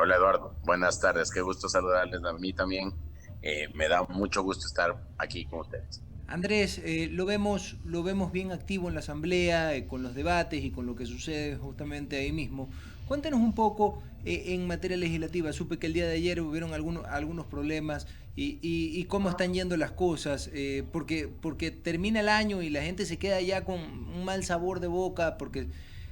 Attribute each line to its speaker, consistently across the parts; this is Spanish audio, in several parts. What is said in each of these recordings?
Speaker 1: Hola Eduardo, buenas tardes, qué gusto saludarles a mí también. Me da mucho gusto estar aquí con ustedes.
Speaker 2: Andrés, lo vemos bien activo en la Asamblea, con los debates y con lo que sucede justamente ahí mismo. Cuéntanos un poco en materia legislativa. Supe que el día de ayer hubieron algunos problemas y cómo están yendo las cosas, porque termina el año y la gente se queda ya con un mal sabor de boca, porque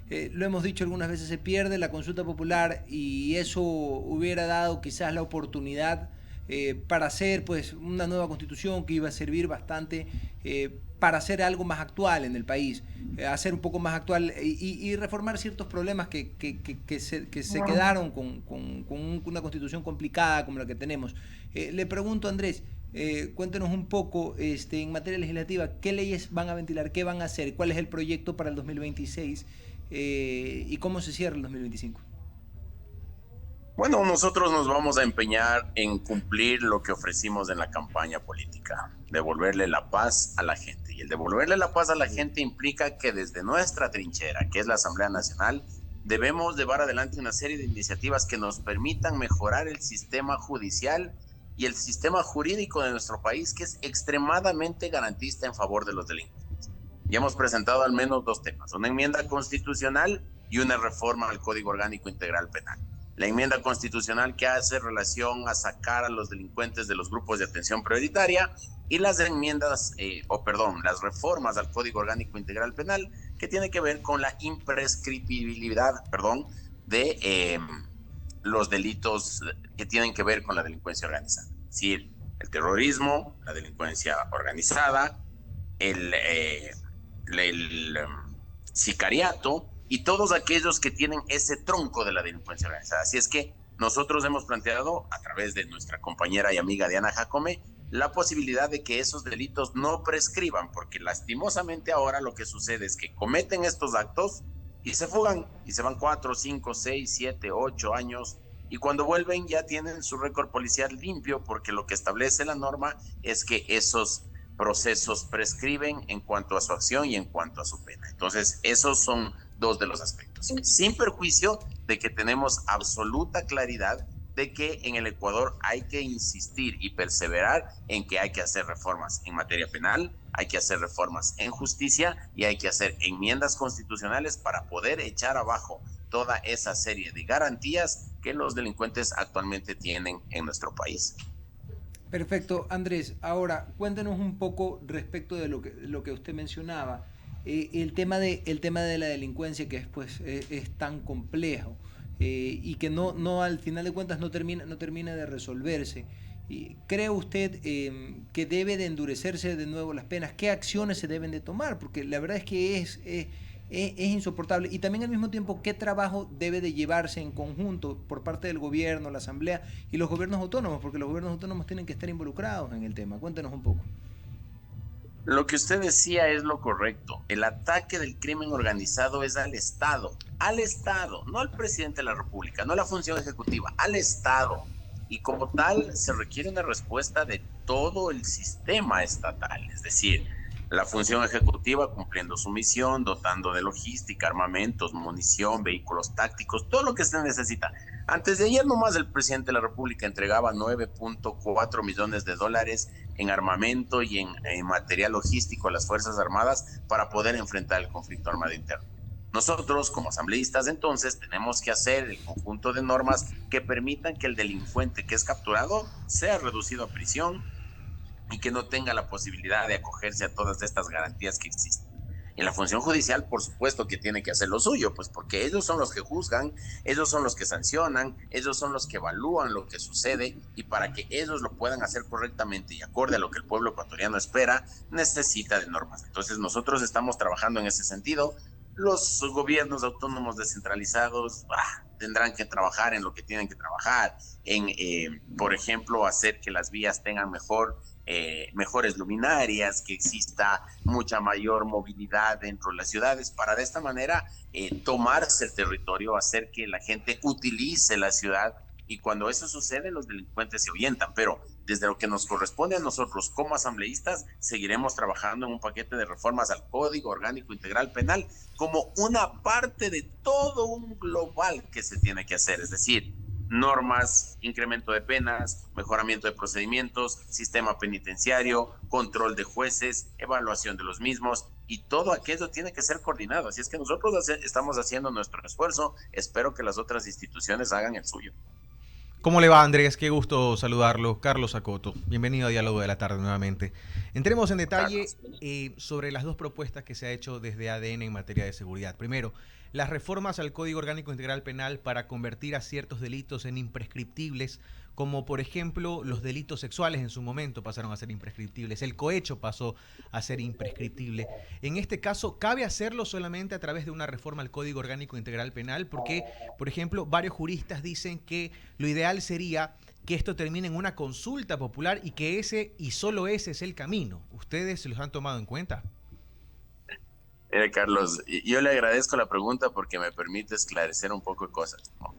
Speaker 2: lo hemos dicho algunas veces, se pierde la consulta popular y eso hubiera dado quizás la oportunidad para hacer pues una nueva constitución que iba a servir bastante para hacer algo más actual en el país, hacer un poco más actual y reformar ciertos problemas que se quedaron con una constitución complicada como la que tenemos. Le pregunto a Andrés, cuéntenos un poco en materia legislativa, qué leyes van a ventilar, qué van a hacer, cuál es el proyecto para el 2026 y cómo se cierra el 2025.
Speaker 1: Bueno, nosotros nos vamos a empeñar en cumplir lo que ofrecimos en la campaña política, devolverle la paz a la gente. Y el devolverle la paz a la gente implica que desde nuestra trinchera, que es la Asamblea Nacional, debemos llevar adelante una serie de iniciativas que nos permitan mejorar el sistema judicial y el sistema jurídico de nuestro país, que es extremadamente garantista en favor de los delincuentes. Ya hemos presentado al menos dos temas, una enmienda constitucional y una reforma al Código Orgánico Integral Penal. La enmienda constitucional que hace relación a sacar a los delincuentes de los grupos de atención prioritaria y las enmiendas, las reformas al Código Orgánico Integral Penal que tiene que ver con la imprescriptibilidad, de los delitos que tienen que ver con la delincuencia organizada. Es decir, el terrorismo, la delincuencia organizada, el, eh, el sicariato y todos aquellos que tienen ese tronco de la delincuencia organizada. Así es que nosotros hemos planteado, a través de nuestra compañera y amiga Diana Jacome, la posibilidad de que esos delitos no prescriban, porque lastimosamente ahora lo que sucede es que cometen estos actos y se fugan, y se van 4, 5, 6, 7, 8 años, y cuando vuelven ya tienen su récord policial limpio, porque lo que establece la norma es que esos procesos prescriben en cuanto a su acción y en cuanto a su pena. Entonces, esos son dos de los aspectos. Sin perjuicio de que tenemos absoluta claridad de que en el Ecuador hay que insistir y perseverar en que hay que hacer reformas en materia penal, hay que hacer reformas en justicia y hay que hacer enmiendas constitucionales para poder echar abajo toda esa serie de garantías que los delincuentes actualmente tienen en nuestro país.
Speaker 2: Perfecto, Andrés. Ahora, cuéntanos un poco respecto de lo que usted mencionaba. El tema de la delincuencia que después es tan complejo y que no al final de cuentas no termina de resolverse. ¿Cree usted que debe de endurecerse de nuevo las penas? ¿Qué acciones se deben de tomar? Porque la verdad es que es insoportable. Y también al mismo tiempo, ¿qué trabajo debe de llevarse en conjunto por parte del gobierno, la asamblea y los gobiernos autónomos? Porque los gobiernos autónomos tienen que estar involucrados en el tema. Cuéntenos un poco.
Speaker 1: Lo que usted decía es lo correcto. El ataque del crimen organizado es al Estado, no al presidente de la República, no a la función ejecutiva, al Estado. Y como tal, se requiere una respuesta de todo el sistema estatal, es decir, la función ejecutiva cumpliendo su misión, dotando de logística, armamentos, munición, vehículos tácticos, todo lo que se necesita. Antes de ayer nomás el presidente de la República entregaba 9.4 millones de dólares en armamento y en material logístico a las Fuerzas Armadas para poder enfrentar el conflicto armado interno. Nosotros, como asambleístas, entonces, tenemos que hacer el conjunto de normas que permitan que el delincuente que es capturado sea reducido a prisión y que no tenga la posibilidad de acogerse a todas estas garantías que existen. En la función judicial, por supuesto que tiene que hacer lo suyo, pues porque ellos son los que juzgan, ellos son los que sancionan, ellos son los que evalúan lo que sucede y para que ellos lo puedan hacer correctamente y acorde a lo que el pueblo ecuatoriano espera, necesita de normas. Entonces nosotros estamos trabajando en ese sentido. Los gobiernos autónomos descentralizados tendrán que trabajar en lo que tienen que trabajar, en, por ejemplo, hacer que las vías tengan mejores luminarias, que exista mucha mayor movilidad dentro de las ciudades, para de esta manera tomarse el territorio, hacer que la gente utilice la ciudad y cuando eso sucede los delincuentes se ahuyentan, pero desde lo que nos corresponde a nosotros como asambleístas, seguiremos trabajando en un paquete de reformas al Código Orgánico Integral Penal como una parte de todo un global que se tiene que hacer, es decir, normas, incremento de penas, mejoramiento de procedimientos, sistema penitenciario, control de jueces, evaluación de los mismos, y todo aquello tiene que ser coordinado. Así es que nosotros estamos haciendo nuestro esfuerzo, espero que las otras instituciones hagan el suyo.
Speaker 3: ¿Cómo le va, Andrés? Qué gusto saludarlo. Carlos Acoto. Bienvenido a Diálogo de la Tarde nuevamente. Entremos en detalle sobre las dos propuestas que se ha hecho desde ADN en materia de seguridad. Primero, las reformas al Código Orgánico Integral Penal para convertir a ciertos delitos en imprescriptibles, como por ejemplo los delitos sexuales en su momento pasaron a ser imprescriptibles, el cohecho pasó a ser imprescriptible. En este caso, ¿cabe hacerlo solamente a través de una reforma al Código Orgánico Integral Penal? Porque, por ejemplo, varios juristas dicen que lo ideal sería que esto termine en una consulta popular y que ese y solo ese es el camino. ¿Ustedes se los han tomado en cuenta?
Speaker 1: Carlos, yo le agradezco la pregunta porque me permite esclarecer un poco de cosas, ¿no?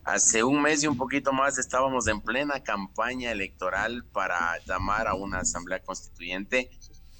Speaker 1: Hace un mes y un poquito más estábamos en plena campaña electoral para llamar a una asamblea constituyente,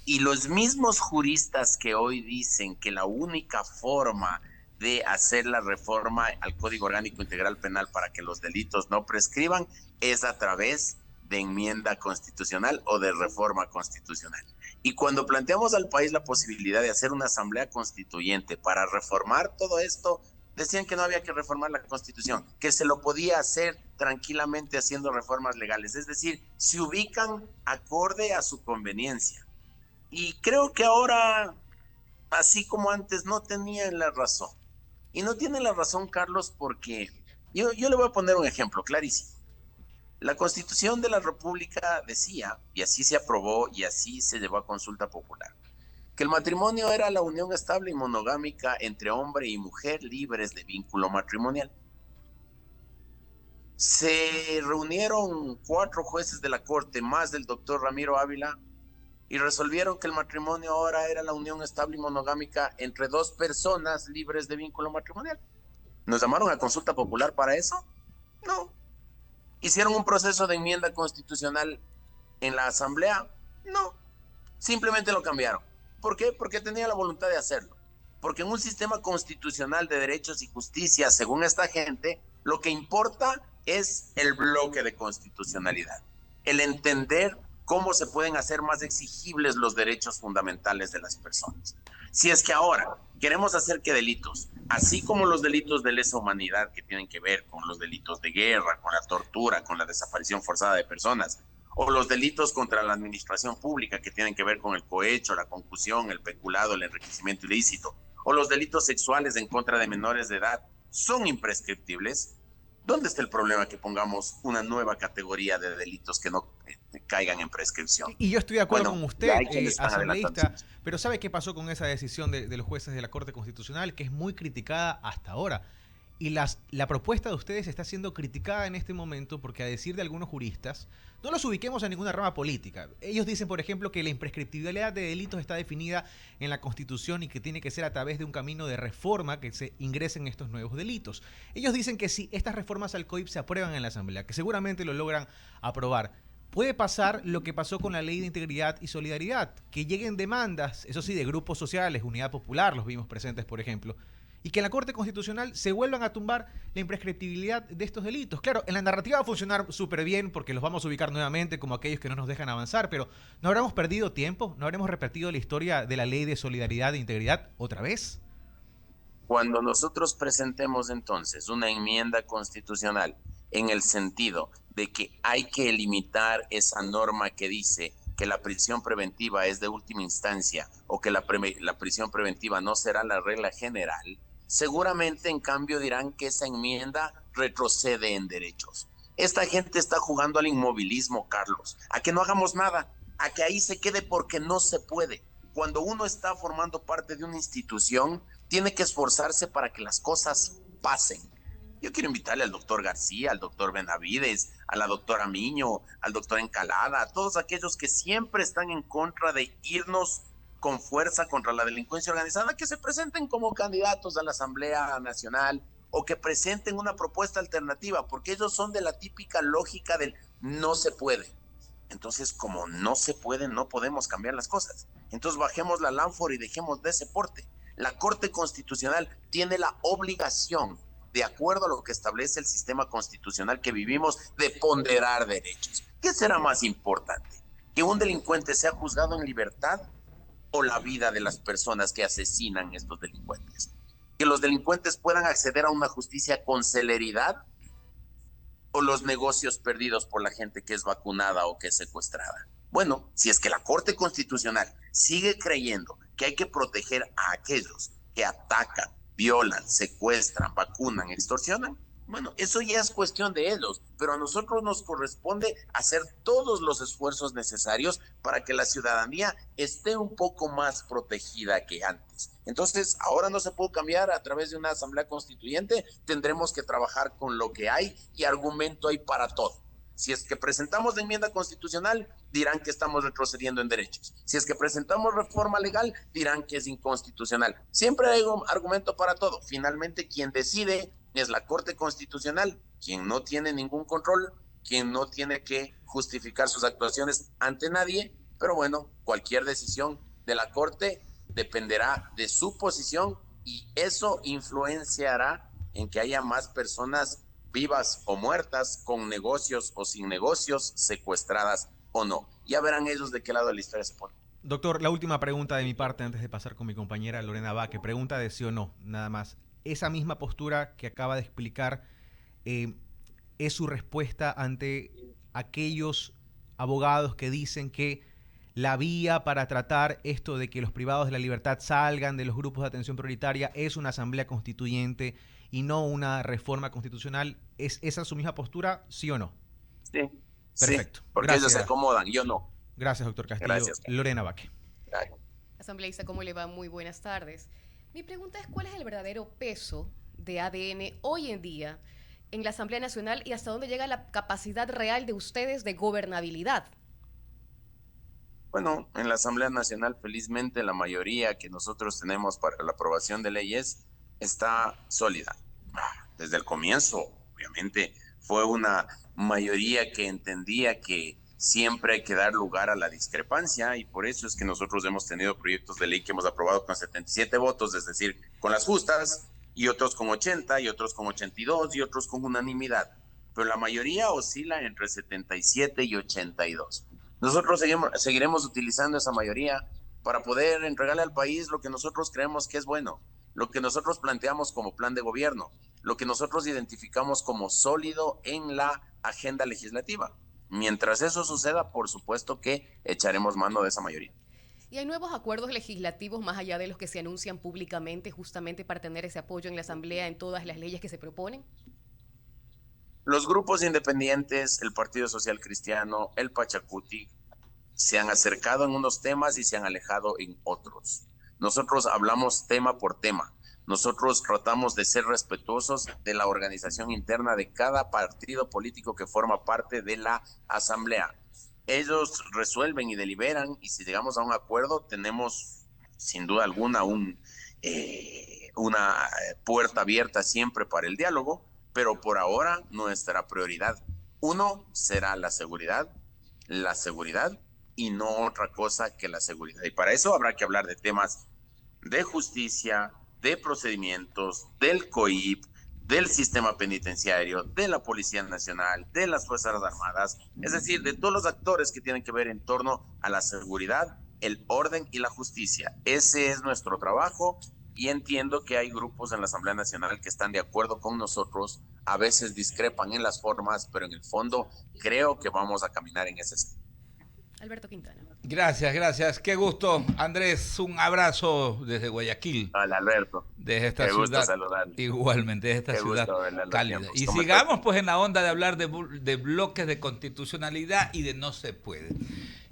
Speaker 1: y los mismos juristas que hoy dicen que la única forma de hacer la reforma al Código Orgánico Integral Penal para que los delitos no prescriban es a través de enmienda constitucional o de reforma constitucional. Y cuando planteamos al país la posibilidad de hacer una asamblea constituyente para reformar todo esto, decían que no había que reformar la Constitución, que se lo podía hacer tranquilamente haciendo reformas legales, es decir, se ubican acorde a su conveniencia. Y creo que ahora, así como antes, no tenían la razón. Y no tienen la razón, Carlos, porque yo le voy a poner un ejemplo clarísimo. La Constitución de la República decía, y así se aprobó y así se llevó a consulta popular, que el matrimonio era la unión estable y monogámica entre hombre y mujer libres de vínculo matrimonial. Se reunieron 4 jueces de la Corte, más del doctor Ramiro Ávila, y resolvieron que el matrimonio ahora era la unión estable y monogámica entre 2 personas libres de vínculo matrimonial. ¿Nos llamaron a consulta popular para eso? No. ¿Hicieron un proceso de enmienda constitucional en la Asamblea? No. Simplemente lo cambiaron. ¿Por qué? Porque tenía la voluntad de hacerlo. Porque en un sistema constitucional de derechos y justicia, según esta gente, lo que importa es el bloque de constitucionalidad, el entender cómo se pueden hacer más exigibles los derechos fundamentales de las personas. Si es que ahora queremos hacer que delitos, así como los delitos de lesa humanidad que tienen que ver con los delitos de guerra, con la tortura, con la desaparición forzada de personas, o los delitos contra la administración pública que tienen que ver con el cohecho, la concusión, el peculado, el enriquecimiento ilícito, o los delitos sexuales en contra de menores de edad, son imprescriptibles, ¿dónde está el problema que pongamos una nueva categoría de delitos que no caigan en prescripción?
Speaker 3: Y yo estoy de acuerdo con usted, asambleísta,
Speaker 1: sí.
Speaker 3: pero ¿sabe qué pasó con esa decisión de los jueces de la Corte Constitucional? Que es muy criticada hasta ahora. Y la propuesta de ustedes está siendo criticada en este momento porque, a decir de algunos juristas, no los ubiquemos en ninguna rama política. Ellos dicen, por ejemplo, que la imprescriptibilidad de delitos está definida en la Constitución y que tiene que ser a través de un camino de reforma que se ingresen estos nuevos delitos. Ellos dicen que si estas reformas al COIP se aprueban en la Asamblea, que seguramente lo logran aprobar, puede pasar lo que pasó con la Ley de Integridad y Solidaridad, que lleguen demandas, eso sí, de grupos sociales, Unidad Popular, los vimos presentes, por ejemplo, y que en la Corte Constitucional se vuelvan a tumbar la imprescriptibilidad de estos delitos. Claro, en la narrativa va a funcionar súper bien porque los vamos a ubicar nuevamente como aquellos que no nos dejan avanzar, pero ¿no habremos perdido tiempo? ¿No habremos repetido la historia de la Ley de Solidaridad e Integridad otra vez?
Speaker 1: Cuando nosotros presentemos entonces una enmienda constitucional en el sentido de que hay que limitar esa norma que dice que la prisión preventiva es de última instancia o que la prisión preventiva no será la regla general, seguramente en cambio dirán que esa enmienda retrocede en derechos. Esta gente está jugando al inmovilismo, Carlos, a que no hagamos nada, a que ahí se quede porque no se puede. Cuando uno está formando parte de una institución, tiene que esforzarse para que las cosas pasen. Yo quiero invitarle al doctor García, al doctor Benavides, a la doctora Miño, al doctor Encalada, a todos aquellos que siempre están en contra de irnos con fuerza contra la delincuencia organizada, que se presenten como candidatos a la Asamblea Nacional o que presenten una propuesta alternativa, porque ellos son de la típica lógica del no se puede. Entonces, como no se puede, no podemos cambiar las cosas. Entonces, bajemos la lámpara y dejemos de ese porte. La Corte Constitucional tiene la obligación de acuerdo a lo que establece el sistema constitucional que vivimos, de ponderar derechos. ¿Qué será más importante? ¿Que un delincuente sea juzgado en libertad o la vida de las personas que asesinan a estos delincuentes? ¿Que los delincuentes puedan acceder a una justicia con celeridad o los negocios perdidos por la gente que es vacunada o que es secuestrada? Bueno, si es que la Corte Constitucional sigue creyendo que hay que proteger a aquellos que atacan, violan, secuestran, vacunan, extorsionan, bueno, eso ya es cuestión de ellos, pero a nosotros nos corresponde hacer todos los esfuerzos necesarios para que la ciudadanía esté un poco más protegida que antes. Entonces, ahora no se puede cambiar a través de una asamblea constituyente, tendremos que trabajar con lo que hay y argumento hay para todo. Si es que presentamos la enmienda constitucional, dirán que estamos retrocediendo en derechos. Si es que presentamos reforma legal, dirán que es inconstitucional. Siempre hay un argumento para todo. Finalmente, quien decide es la Corte Constitucional, quien no tiene ningún control, quien no tiene que justificar sus actuaciones ante nadie, pero bueno, cualquier decisión de la Corte dependerá de su posición y eso influenciará en que haya más personas vivas o muertas, con negocios o sin negocios, secuestradas o no. Ya verán ellos de qué lado de la historia se ponen.
Speaker 3: Doctor, la última pregunta de mi parte antes de pasar con mi compañera Lorena Baque. Pregunta de sí o no, nada más. Esa misma postura que acaba de explicar es su respuesta ante aquellos abogados que dicen que la vía para tratar esto de que los privados de la libertad salgan de los grupos de atención prioritaria es una asamblea constituyente y no una reforma constitucional. ¿Es esa su misma postura, sí o no?
Speaker 1: Sí.
Speaker 3: Perfecto.
Speaker 1: Sí, porque
Speaker 3: Gracias.
Speaker 1: ellos se acomodan, yo no.
Speaker 3: Gracias, doctor Castillo.
Speaker 1: Gracias.
Speaker 3: Lorena Baque.
Speaker 4: Asambleísta, ¿cómo le va? Muy buenas tardes. Mi pregunta es, ¿cuál es el verdadero peso de ADN hoy en día en la Asamblea Nacional y hasta dónde llega la capacidad real de ustedes de gobernabilidad?
Speaker 1: Bueno, en la Asamblea Nacional, felizmente, la mayoría que nosotros tenemos para la aprobación de leyes está sólida. Desde el comienzo, obviamente, fue una mayoría que entendía que siempre hay que dar lugar a la discrepancia y por eso es que nosotros hemos tenido proyectos de ley que hemos aprobado con 77 votos, es decir, con las justas, y otros con 80, y otros con 82, y otros con unanimidad. Pero la mayoría oscila entre 77 y 82. Nosotros seguiremos utilizando esa mayoría para poder entregarle al país lo que nosotros creemos que es bueno, lo que nosotros planteamos como plan de gobierno, lo que nosotros identificamos como sólido en la agenda legislativa. Mientras eso suceda, por supuesto que echaremos mano de esa mayoría.
Speaker 4: ¿Y hay nuevos acuerdos legislativos más allá de los que se anuncian públicamente justamente para tener ese apoyo en la Asamblea en todas las leyes que se proponen?
Speaker 1: Los grupos independientes, el Partido Social Cristiano, el Pachacuti, se han acercado en unos temas y se han alejado en otros. Nosotros hablamos tema por tema. Nosotros tratamos de ser respetuosos de la organización interna de cada partido político que forma parte de la Asamblea. Ellos resuelven y deliberan y si llegamos a un acuerdo tenemos sin duda alguna una puerta abierta siempre para el diálogo, pero por ahora nuestra prioridad, uno, será la seguridad y no otra cosa que la seguridad. Y para eso habrá que hablar de temas de justicia, de procedimientos, del COIP, del sistema penitenciario, de la Policía Nacional, de las Fuerzas Armadas, es decir, de todos los actores que tienen que ver en torno a la seguridad, el orden y la justicia. Ese es nuestro trabajo y entiendo que hay grupos en la Asamblea Nacional que están de acuerdo con nosotros, a veces discrepan en las formas, pero en el fondo creo que vamos a caminar en ese sentido.
Speaker 4: Alberto Quintana.
Speaker 5: Gracias. Qué gusto, Andrés. Un abrazo desde Guayaquil.
Speaker 1: Hola, Alberto.
Speaker 5: Desde esta
Speaker 1: Qué
Speaker 5: ciudad.
Speaker 1: gusto saludarle.
Speaker 5: Igualmente, desde esta
Speaker 1: Qué
Speaker 5: ciudad cálida. Y sigamos pues en la onda de hablar de bloques de constitucionalidad y de no se puede,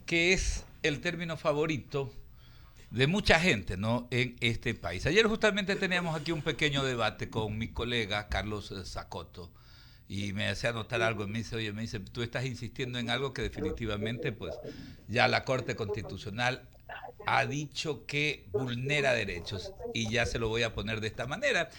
Speaker 5: que es el término favorito de mucha gente, ¿no?, en este país. Ayer justamente teníamos aquí un pequeño debate con mi colega Carlos Zacoto. Y me hacía notar algo, y me dice, tú estás insistiendo en algo que definitivamente, pues, ya la Corte Constitucional ha dicho que vulnera derechos, y ya se lo voy a poner de esta manera.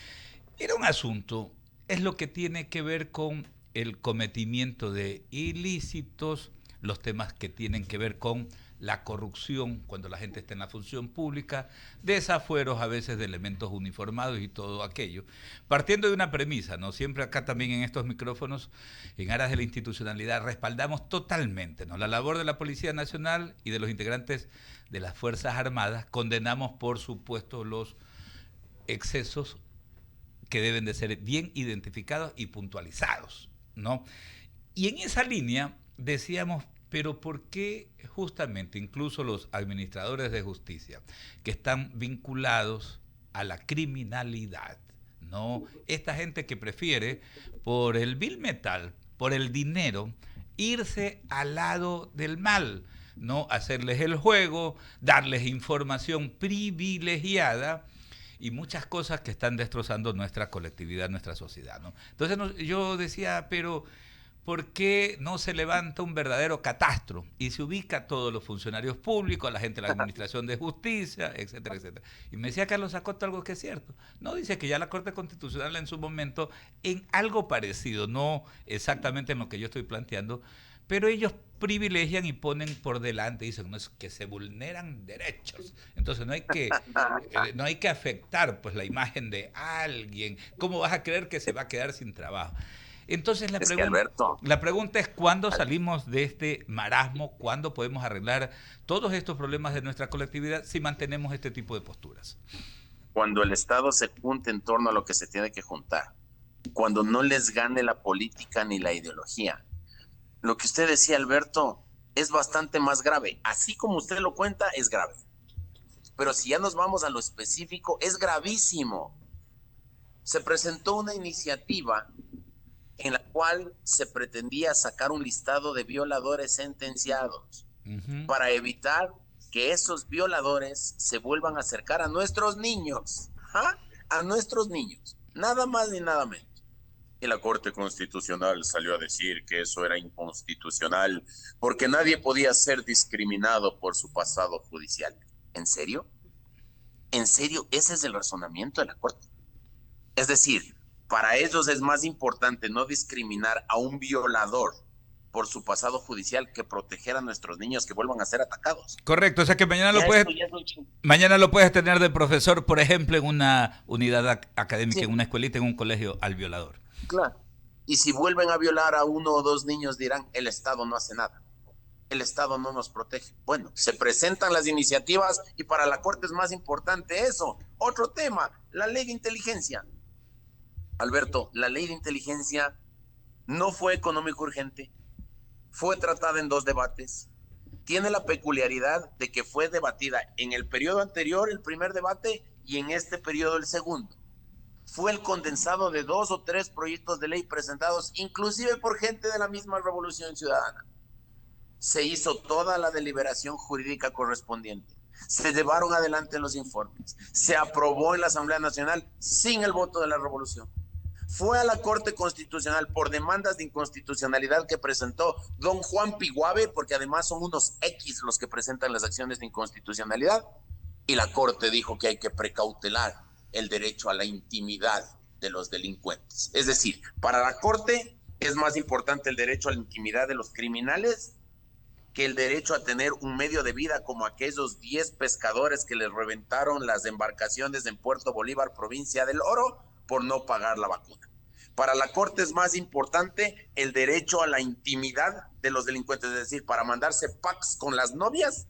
Speaker 5: Era un asunto, es lo que tiene que ver con el cometimiento de ilícitos, los temas que tienen que ver con la corrupción cuando la gente está en la función pública, desafueros a veces de elementos uniformados y todo aquello. Partiendo de una premisa, ¿no? Siempre acá también en estos micrófonos, en aras de la institucionalidad, respaldamos totalmente, ¿no?, la labor de la Policía Nacional y de los integrantes de las Fuerzas Armadas. Condenamos, por supuesto, los excesos que deben de ser bien identificados y puntualizados, ¿no? Y en esa línea decíamos, pero ¿por qué justamente incluso los administradores de justicia que están vinculados a la criminalidad, ¿no? Esta gente que prefiere, por el vil metal, por el dinero, irse al lado del mal, ¿no? Hacerles el juego, darles información privilegiada y muchas cosas que están destrozando nuestra colectividad, nuestra sociedad, ¿no? Entonces yo decía, pero ¿por qué no se levanta un verdadero catastro y se ubica a todos los funcionarios públicos, a la gente de la Administración de Justicia, etcétera, etcétera? Y me decía Carlos Acosta algo que es cierto. No, dice que ya la Corte Constitucional en su momento, en algo parecido, no exactamente en lo que yo estoy planteando, pero ellos privilegian y ponen por delante, dicen, no, es que se vulneran derechos. Entonces no hay que afectar pues la imagen de alguien. ¿Cómo vas a creer que se va a quedar sin trabajo? Entonces la pregunta es ¿cuándo salimos de este marasmo? ¿Cuándo podemos arreglar todos estos problemas de nuestra colectividad si mantenemos este tipo de posturas?
Speaker 1: Cuando el Estado se junte en torno a lo que se tiene que juntar, cuando no les gane la política ni la ideología. Lo que usted decía, Alberto, es bastante más grave. Así como usted lo cuenta, es grave. Pero si ya nos vamos a lo específico, es gravísimo. Se presentó una iniciativa en la cual se pretendía sacar un listado de violadores sentenciados para evitar que esos violadores se vuelvan a acercar a nuestros niños, a nuestros niños, nada más ni nada menos. Y la Corte Constitucional salió a decir que eso era inconstitucional porque nadie podía ser discriminado por su pasado judicial. ¿En serio? ¿En serio? Ese es el razonamiento de la Corte. Es decir, para ellos es más importante no discriminar a un violador por su pasado judicial que proteger a nuestros niños que vuelvan a ser atacados.
Speaker 5: Correcto, o sea que mañana lo puedes tener de profesor, por ejemplo, en una unidad académica, sí, en una escuelita, en un colegio, al violador.
Speaker 1: Claro. Y si vuelven a violar a uno o dos niños dirán, el Estado no hace nada. El Estado no nos protege. Bueno, se presentan las iniciativas y para la Corte es más importante eso. Otro tema, la ley de inteligencia. Alberto, la ley de inteligencia no fue económico urgente, fue tratada en 2 debates, tiene la peculiaridad de que fue debatida en el periodo anterior, el primer debate, y en este periodo el segundo. Fue el condensado de 2 o 3 proyectos de ley presentados, inclusive por gente de la misma Revolución Ciudadana. Se hizo toda la deliberación jurídica correspondiente, se llevaron adelante los informes, se aprobó en la Asamblea Nacional sin el voto de la Revolución. Fue a la Corte Constitucional por demandas de inconstitucionalidad que presentó don Juan Piguave, porque además son unos X los que presentan las acciones de inconstitucionalidad, y la Corte dijo que hay que precautelar el derecho a la intimidad de los delincuentes. Es decir, para la Corte es más importante el derecho a la intimidad de los criminales que el derecho a tener un medio de vida como aquellos 10 pescadores que les reventaron las embarcaciones en Puerto Bolívar, provincia del Oro, por no pagar la vacuna. Para la Corte es más importante el derecho a la intimidad de los delincuentes, es decir, para mandarse packs con las novias,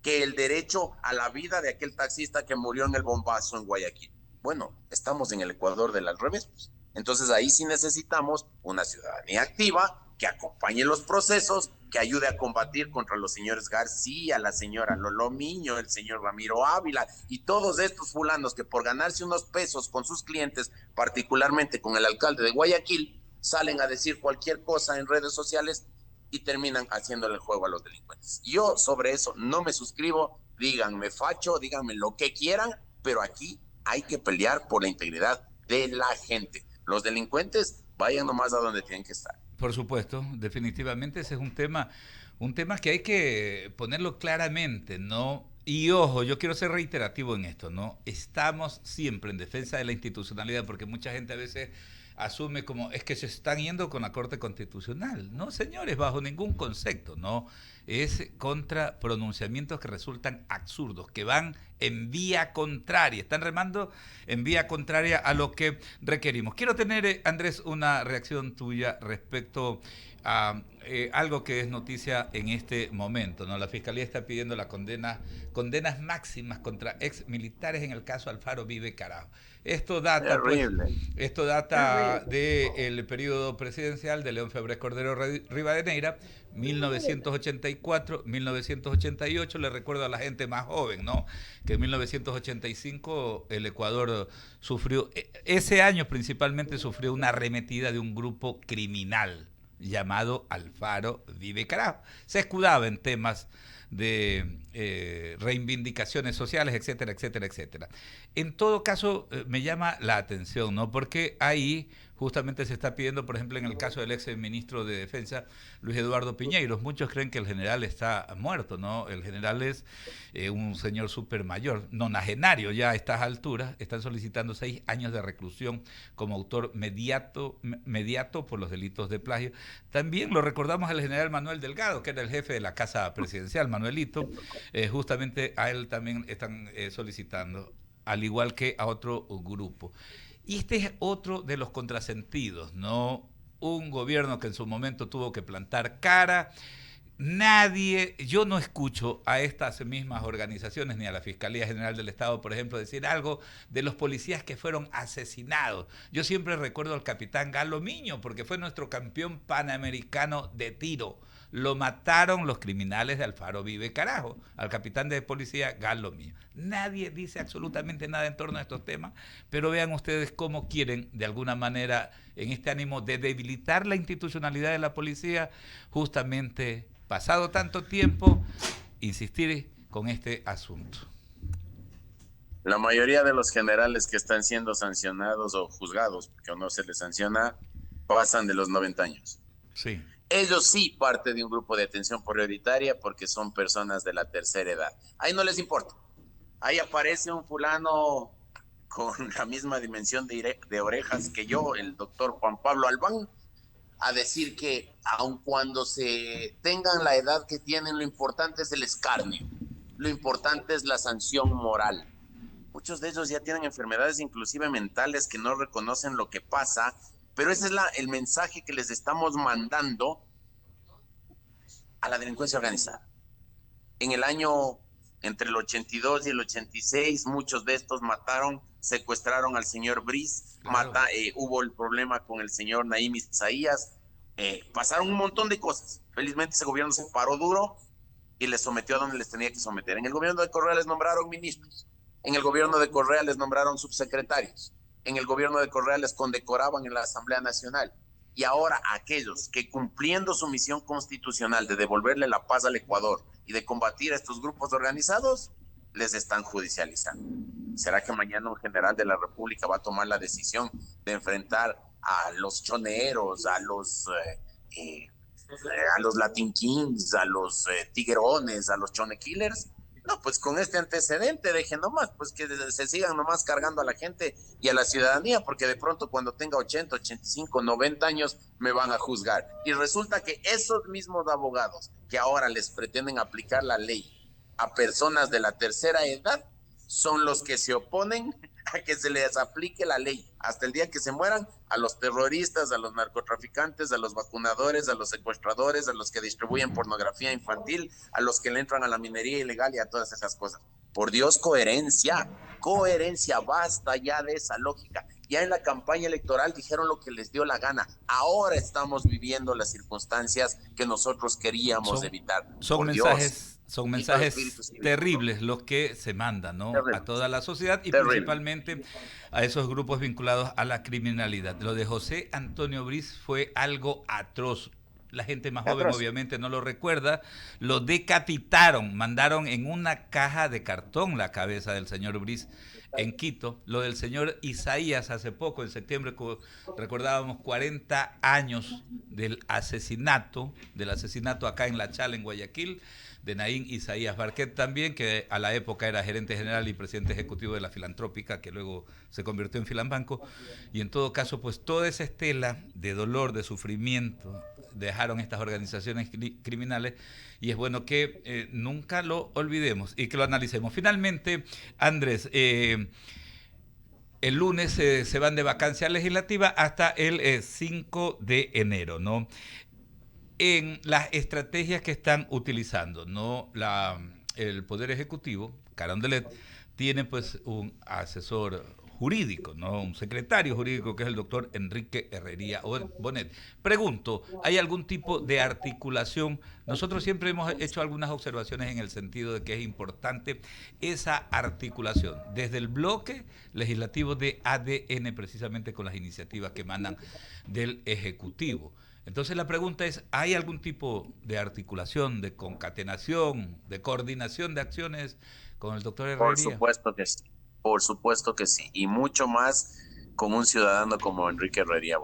Speaker 1: que el derecho a la vida de aquel taxista que murió en el bombazo en Guayaquil. Bueno, estamos en el Ecuador del al revés. Entonces ahí sí necesitamos una ciudadanía activa que acompañe los procesos, que ayude a combatir contra los señores García, la señora Lolo Miño, el señor Ramiro Ávila y todos estos fulanos que por ganarse unos pesos con sus clientes, particularmente con el alcalde de Guayaquil, salen a decir cualquier cosa en redes sociales y terminan haciéndole el juego a los delincuentes. Yo sobre eso no me suscribo, díganme facho, díganme lo que quieran, pero aquí hay que pelear por la integridad de la gente. Los delincuentes vayan nomás a donde tienen que estar.
Speaker 5: Por supuesto, definitivamente ese es un tema que hay que ponerlo claramente, ¿no? Y ojo, yo quiero ser reiterativo en esto, ¿no? Estamos siempre en defensa de la institucionalidad porque mucha gente a veces asume como es que se están yendo con la Corte Constitucional. No, señores, bajo ningún concepto, no. Es contra pronunciamientos que resultan absurdos, que van en vía contraria, están remando en vía contraria a lo que requerimos. Quiero tener, Andrés, una reacción tuya respecto a algo que es noticia en este momento, ¿no? La Fiscalía está pidiendo la condenas máximas contra ex militares en el caso Alfaro Vive Carajo. Esto data, del periodo presidencial de León Febres Cordero Rivadeneira, 1984, 1988. Le recuerdo a la gente más joven, ¿no?, que en 1985 el Ecuador sufrió, ese año principalmente sufrió una arremetida de un grupo criminal llamado Alfaro Vive Carajo. Se escudaba en temas de reivindicaciones sociales, etcétera, etcétera, etcétera. En todo caso, me llama la atención, ¿no?, porque ahí justamente se está pidiendo, por ejemplo, en el caso del ex ministro de Defensa, Luis Eduardo Piñeiros, muchos creen que el general está muerto, ¿no? El general es un señor súper mayor, nonagenario ya a estas alturas, están solicitando 6 años de reclusión como autor mediato por los delitos de plagio. También lo recordamos al general Manuel Delgado, que era el jefe de la Casa Presidencial, Manuelito, justamente a él también están solicitando, al igual que a otro grupo. Y este es otro de los contrasentidos, ¿no? Un gobierno que en su momento tuvo que plantar cara. Yo no escucho a estas mismas organizaciones ni a la Fiscalía General del Estado, por ejemplo, decir algo de los policías que fueron asesinados. Yo siempre recuerdo al capitán Galo Miño, porque fue nuestro campeón panamericano de tiro. Lo mataron los criminales de Alfaro Vive Carajo, al capitán de policía Galo Miño. Nadie dice absolutamente nada en torno a estos temas, pero vean ustedes cómo quieren, de alguna manera, en este ánimo de debilitar la institucionalidad de la policía, justamente, pasado tanto tiempo, insistir con este asunto.
Speaker 1: La mayoría de los generales que están siendo sancionados o juzgados, porque no se les sanciona, pasan de los 90 años.
Speaker 5: Sí.
Speaker 1: Ellos sí parte de un grupo de atención prioritaria porque son personas de la tercera edad. Ahí no les importa. Ahí aparece un fulano con la misma dimensión de orejas que yo, el doctor Juan Pablo Albán, a decir que aun cuando se tengan la edad que tienen, lo importante es el escarnio, lo importante es la sanción moral. Muchos de ellos ya tienen enfermedades inclusive mentales que no reconocen lo que pasa, pero ese es el mensaje que les estamos mandando a la delincuencia organizada. En el año entre el 82 y el 86, muchos de estos secuestraron al señor Briz, claro. Hubo el problema con el señor Naim Isaías, pasaron un montón de cosas. Felizmente ese gobierno se paró duro y les sometió a donde les tenía que someter. En el gobierno de Correa les nombraron ministros, en el gobierno de Correa les nombraron subsecretarios, en el gobierno de Correa les condecoraban en la Asamblea Nacional. Y ahora aquellos que cumpliendo su misión constitucional de devolverle la paz al Ecuador y de combatir a estos grupos organizados, les están judicializando. ¿Será que mañana un general de la República va a tomar la decisión de enfrentar a los choneros, a los Latin Kings, a los tiguerones, a los chone killers? No, pues con este antecedente dejen nomás, pues que se sigan nomás cargando a la gente y a la ciudadanía, porque de pronto cuando tenga 80, 85, 90 años me van a juzgar. Y resulta que esos mismos abogados que ahora les pretenden aplicar la ley a personas de la tercera edad son los que se oponen a que se les aplique la ley hasta el día que se mueran a los terroristas, a los narcotraficantes, a los vacunadores, a los secuestradores, a los que distribuyen pornografía infantil, a los que le entran a la minería ilegal y a todas esas cosas. Por Dios, coherencia, basta ya de esa lógica. Ya en la campaña electoral dijeron lo que les dio la gana. Ahora estamos viviendo las circunstancias que nosotros queríamos evitar.
Speaker 5: Son mensajes terribles los que se mandan, ¿no?, a toda la sociedad y principalmente a esos grupos vinculados a la criminalidad. Lo de José Antonio Briz fue algo atroz. La gente más joven obviamente no lo recuerda. Lo decapitaron, mandaron en una caja de cartón la cabeza del señor Briz en Quito, lo del señor Isaías hace poco, en septiembre, recordábamos 40 años del asesinato acá en La Chala, en Guayaquil, de Naín Isaías Barquet también, que a la época era gerente general y presidente ejecutivo de la Filantrópica, que luego se convirtió en Filambanco. Y en todo caso, pues toda esa estela de dolor, de sufrimiento, dejaron estas organizaciones criminales, y es bueno que nunca lo olvidemos y que lo analicemos. Finalmente, Andrés, el lunes se van de vacancia legislativa hasta el 5 de enero, ¿no? En las estrategias que están utilizando, ¿no? El Poder Ejecutivo, Carondelet, tiene pues un asesor jurídico, ¿no? Un secretario jurídico, que es el doctor Enrique Herrería Bonet. Pregunto, ¿hay algún tipo de articulación? Nosotros siempre hemos hecho algunas observaciones en el sentido de que es importante esa articulación desde el bloque legislativo de ADN, precisamente con las iniciativas que emanan del Ejecutivo. Entonces la pregunta es, ¿hay algún tipo de articulación, de concatenación, de coordinación de acciones con el doctor Herrería?
Speaker 1: Por supuesto que sí, por supuesto que sí, y mucho más con un ciudadano como Enrique Herrería,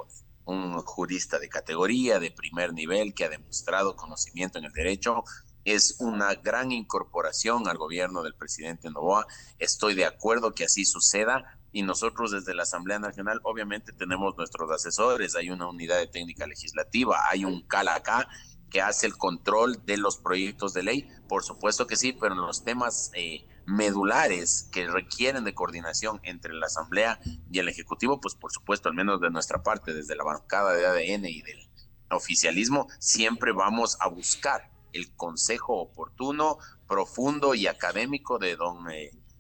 Speaker 1: un jurista de categoría, de primer nivel, que ha demostrado conocimiento en el derecho. Es una gran incorporación al gobierno del presidente Noboa. Estoy de acuerdo que así suceda. Y nosotros desde la Asamblea Nacional obviamente tenemos nuestros asesores, hay una unidad de técnica legislativa, hay un CALACA que hace el control de los proyectos de ley, por supuesto que sí, pero en los temas medulares que requieren de coordinación entre la Asamblea y el Ejecutivo, pues por supuesto, al menos de nuestra parte, desde la bancada de ADN y del oficialismo, siempre vamos a buscar el consejo oportuno, profundo y académico de don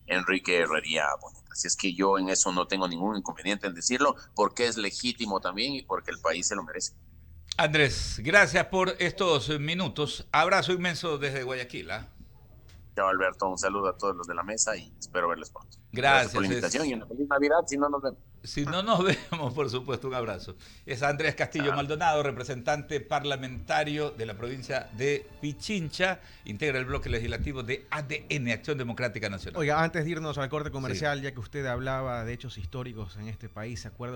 Speaker 1: Enrique Herrería Bonet. Así es que yo en eso no tengo ningún inconveniente en decirlo, porque es legítimo también y porque el país se lo merece.
Speaker 5: Andrés, gracias por estos minutos. Abrazo inmenso desde Guayaquil.
Speaker 1: Chao, Alberto, un saludo a todos los de la mesa y espero verles pronto.
Speaker 5: Gracias
Speaker 1: por la invitación y una feliz Navidad si no nos vemos.
Speaker 5: Si no nos vemos, por supuesto, un abrazo. Es Andrés Castillo Maldonado, representante parlamentario de la provincia de Pichincha, integra el bloque legislativo de ADN, Acción Democrática Nacional.
Speaker 3: Oiga, antes de irnos al corte comercial, ya que usted hablaba de hechos históricos en este país, ¿se acuerda